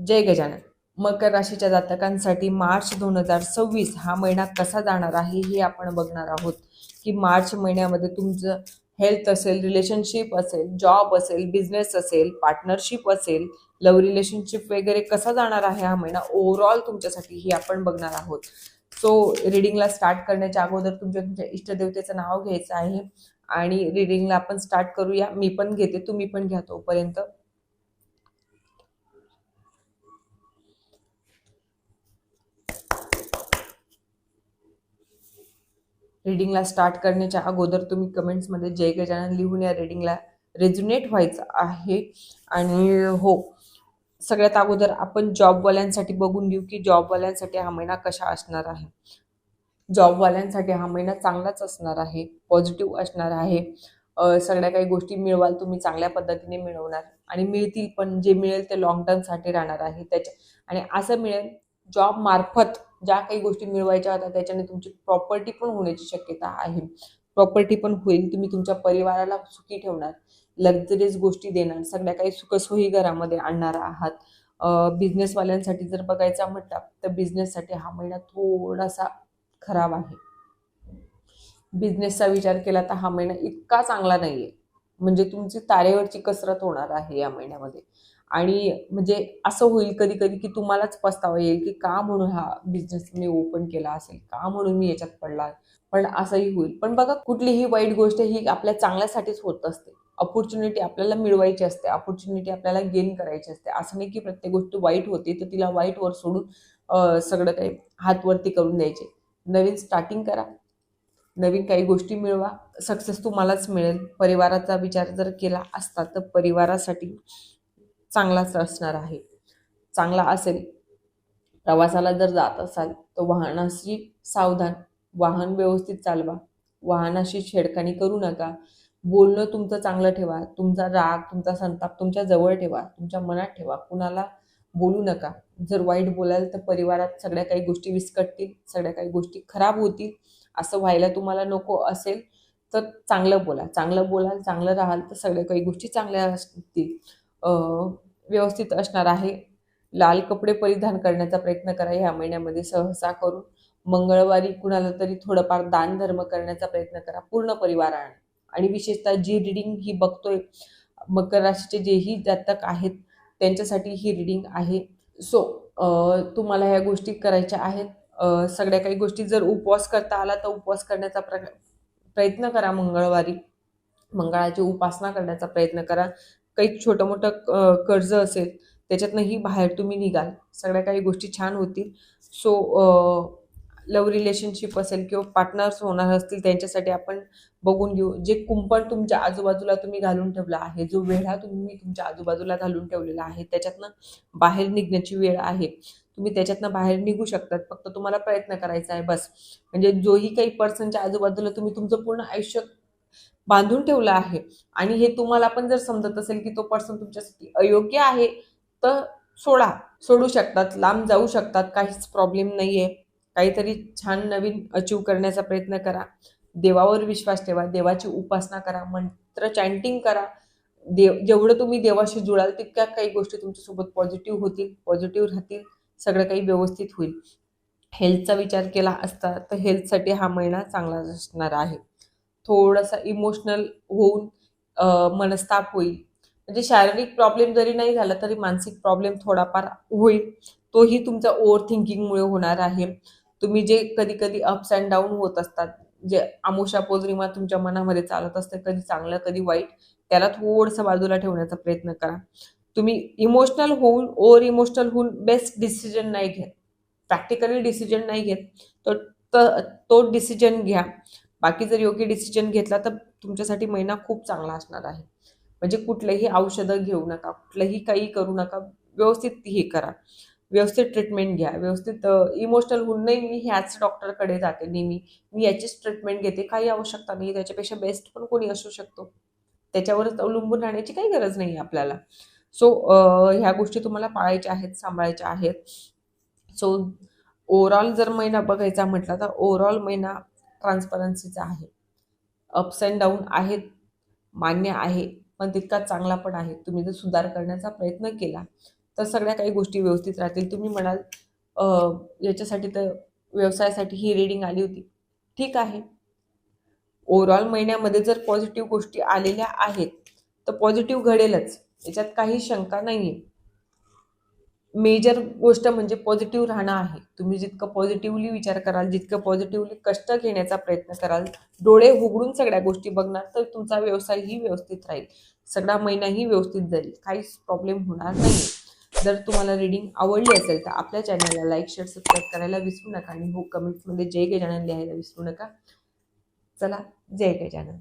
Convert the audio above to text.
जय गजानन. मकर राशीच्या जातकांसाठी मार्च 2026 हा महिना कसा जाणार आहे हे आपण बघणार आहोत. की मार्च महिन्यामध्ये तुमचं हेल्थ असेल, रिलेशनशिप असेल, जॉब असेल, बिझनेस असेल, पार्टनरशिप असेल, लव्ह रिलेशनशिप वगैरे कसा जाणार आहे हा महिना ओव्हरऑल तुमच्यासाठी हे आपण बघणार आहोत. सो रिडिंगला स्टार्ट करण्याच्या अगोदर तुमच्या इष्टदेवतेचं नाव घ्यायचं आहे आणि रिडिंगला आपण स्टार्ट करूया. मी पण घेते, तुम्ही पण घ्या तोपर्यंत. रीडिंगला स्टार्ट करण्याच्या अगोदर तुम्ही कमेंट्समध्ये जय गजानन लिहून या रीडिंगला रेझोनेट व्हायचं आहे. आणि हो, सगळ्यात अगोदर आपण जॉबवाल्यांसाठी बघून घेऊ की जॉबवाल्यांसाठी हा महिना कशा असणार आहे. जॉबवाल्यांसाठी हा महिना चांगलाच असणार आहे, पॉझिटिव्ह असणार आहे. सगळ्या काही गोष्टी मिळवाल तुम्ही, चांगल्या पद्धतीने मिळवणार आणि मिळतील पण. जे मिळेल ते लॉंग टर्मसाठी राहणार आहे त्याच्या. आणि असं मिळेल जॉब मार्फत ज्या काही गोष्टी मिळवायच्या होत्या त्याच्याने तुमची प्रॉपर्टी पण होण्याची शक्यता आहे. प्रॉपर्टी पण होईल, तुम्ही तुमच्या परिवाराला सुखी ठेवणार, लक्झरियस गोष्टी देणार, सगळ्या काही सुखसोयी घरामध्ये आणणार आहात. बिझनेसवाल्यांसाठी जर बघायचा म्हटलं तर बिझनेससाठी हा महिना थोडासा खराब आहे. बिझनेसचा विचार केला तर हा महिना इतका चांगला नाहीये. म्हणजे तुमची तारेवरची कसरत होणार आहे या महिन्यामध्ये. आणि म्हणजे असं होईल कधी कधी की तुम्हालाच पस्तावा येईल की का म्हणून हा बिझनेस मी ओपन केला असेल, का म्हणून मी याच्यात पडला. पण असंही होईल. पण बघा, कुठलीही वाईट गोष्ट ही आपल्या चांगल्यासाठीच होत असते. अपॉर्च्युनिटी आपल्याला मिळवायची असते, अपॉर्च्युनिटी आपल्याला गेन करायची असते. असं नाही की प्रत्येक गोष्ट वाईट होती तर तिला वाईटवर सोडून सगळं काही हात वरती करून द्यायचे. नवीन स्टार्टिंग करा, नवीन काही गोष्टी मिळवा, सक्सेस तुम्हालाच मिळेल. परिवाराचा विचार जर केला असता तर परिवारासाठी चांगलाच असणार आहे, चांगला असेल. प्रवासाला जर जात असाल तर वाहनाशी सावधान, वाहन व्यवस्थित चालवा, वाहनाशी छेडखानी करू नका. बोलणं तुमचं चांगलं ठेवा, तुमचा राग, तुमचा संताप तुमच्या जवळ ठेवा, तुमच्या मनात ठेवा, कुणाला बोलू नका. जर वाईट बोलाल तर परिवारात सगळ्या काही गोष्टी विस्कटतील, सगळ्या काही गोष्टी खराब होतील. असं व्हायला तुम्हाला नको असेल तर चांगलं बोला, चांगलं बोलाल, चांगलं राहाल तर सगळ्या काही गोष्टी चांगल्या असतील. व्यवस्थित असणार आहे. लाल कपडे परिधान करण्याचा प्रयत्न करा ह्या महिन्यामध्ये सहसा करून. मंगळवारी कुणाला तरी थोडंफार दान धर्म करण्याचा प्रयत्न करा पूर्ण परिवाराने. आणि विशेषतः जी रिडिंग ही बघतोय, मकर राशीचे जेही जातक आहेत त्यांच्यासाठी ही रिडिंग आहे. सो तुम्हाला ह्या गोष्टी करायच्या आहेत. सगळ्या काही गोष्टी जर उपवास करता आला तर उपवास करण्याचा प्रयत्न करा. मंगळवारी मंगळाची उपासना करण्याचा प्रयत्न करा. काही छोटं मोठं कर्ज असेल त्याच्यातनंही बाहेर तुम्ही निघाल, सगळ्या काही गोष्टी छान होतील. सो लव्ह रिलेशनशिप असेल किंवा पार्टनर्स होणार असतील त्यांच्यासाठी आपण बघून घेऊ. जे कुंपण तुमच्या आजूबाजूला तुम्ही घालून ठेवला आहे, जो वेढा तुम्ही तुमच्या आजूबाजूला घालून ठेवलेला आहे त्याच्यातनं बाहेर निघण्याची वेळ आहे. तुम्ही त्याच्यातनं बाहेर निघू शकतात, फक्त तुम्हाला प्रयत्न करायचा आहे बस. म्हणजे जोही काही पर्सनच्या आजूबाजूला तुम्ही तुमचं पूर्ण आयुष्य बांधून ठेवलं आहे आणि हे तुम्हाला पण जर समजत असेल की तो पर्सन तुमच्यासाठी अयोग्य आहे तर सोडा, सोडू शकतात, लांब जाऊ शकतात, काहीच प्रॉब्लेम नाहीये. काहीतरी छान नवीन अचीव करण्याचा प्रयत्न करा. देवावर विश्वास ठेवा, देवाची उपासना करा, मंत्र चॅन्टिंग करा. जेवढं तुम्ही देवाशी जुळाल तितक्या काही गोष्टी तुमच्यासोबत पॉझिटिव्ह होतील, पॉझिटिव्ह राहतील, सगळं काही व्यवस्थित होईल. हेल्थचा विचार केला असता तर हेल्थसाठी हा महिना चांगला असणार आहे. थोडासा इमोशनल होऊन मनस्ताप होईल. म्हणजे शारीरिक प्रॉब्लेम जरी नाही झाला तरी मानसिक प्रॉब्लेम थोडाफार होईल. तोही तुमचा ओव्हर थिंकिंगमुळे होणार आहे. तुम्ही जे कधी कधी अप्स अँड डाऊन होत असतात, जे आमुषा पौर्णिमा तुमच्या मनामध्ये चालत असते, कधी चांगलं कधी वाईट, त्याला थोडंसं बाजूला ठेवण्याचा प्रयत्न करा. तुम्ही इमोशनल होऊन, ओव्हर इमोशनल होऊन बेस्ट डिसिजन नाही घेत, प्रॅक्टिकली डिसिजन नाही घेत, तो डिसिजन घ्या. बाकी जर योग्य डिसिजन घेतला तर तुमच्यासाठी महिना खूप चांगला असणार आहे. म्हणजे कुठलेही औषधं घेऊ नका, कुठलंही काही करू नका, व्यवस्थित हे करा, व्यवस्थित ट्रीटमेंट घ्या. व्यवस्थित इमोशनल होऊन नाही मी ह्याच डॉक्टरकडे जाते नेहमी, मी याचीच ट्रीटमेंट घेते, काही आवश्यकता नाही. त्याच्यापेक्षा बेस्ट पण कोणी असू शकतो, त्याच्यावरच अवलंबून राहण्याची काही गरज नाही आपल्याला. सो ह्या गोष्टी तुम्हाला पाळायच्या आहेत, सांभाळायच्या आहेत. सो ओव्हरऑल जर महिना बघायचा म्हटला तर ओव्हरऑल महिना ट्रान्सपरन्सीचा आहे. अप्स अँड डाऊन आहेत, मान्य आहे, पण तितका चांगला पण आहे. तुम्ही जर सुधार करण्याचा प्रयत्न केला तर सगळ्या काही गोष्टी व्यवस्थित राहतील. तुम्ही म्हणाल याच्यासाठी तर व्यवसायासाठी ही रीडिंग आली होती. ठीक आहे. ओव्हरऑल महिन्यामध्ये जर पॉझिटिव्ह गोष्टी आलेल्या आहेत तर पॉझिटिव्ह घडेलच, याच्यात काही शंका नाहीये. मेजर गोष्ट म्हणजे पॉझिटिव्ह राहणं आहे. तुम्ही जितकं पॉझिटिव्हली विचार कराल, जितकं पॉझिटिव्हली कष्ट घेण्याचा प्रयत्न कराल, डोळे उघडून सगळ्या गोष्टी बघणार, तर तुमचा व्यवसायही व्यवस्थित राहील. सगळा महिनाही व्यवस्थित जाईल. काहीच प्रॉब्लेम होणार नाही. जर तुम्हाला रीडिंग आवडली असेल तर आपल्या चॅनलला लाईक, शेअर, सबस्क्राईब करायला विसरू नका आणि हो कमेंट्समध्ये जय गजानन लिहायला विसरू नका. चला, जय गजानन.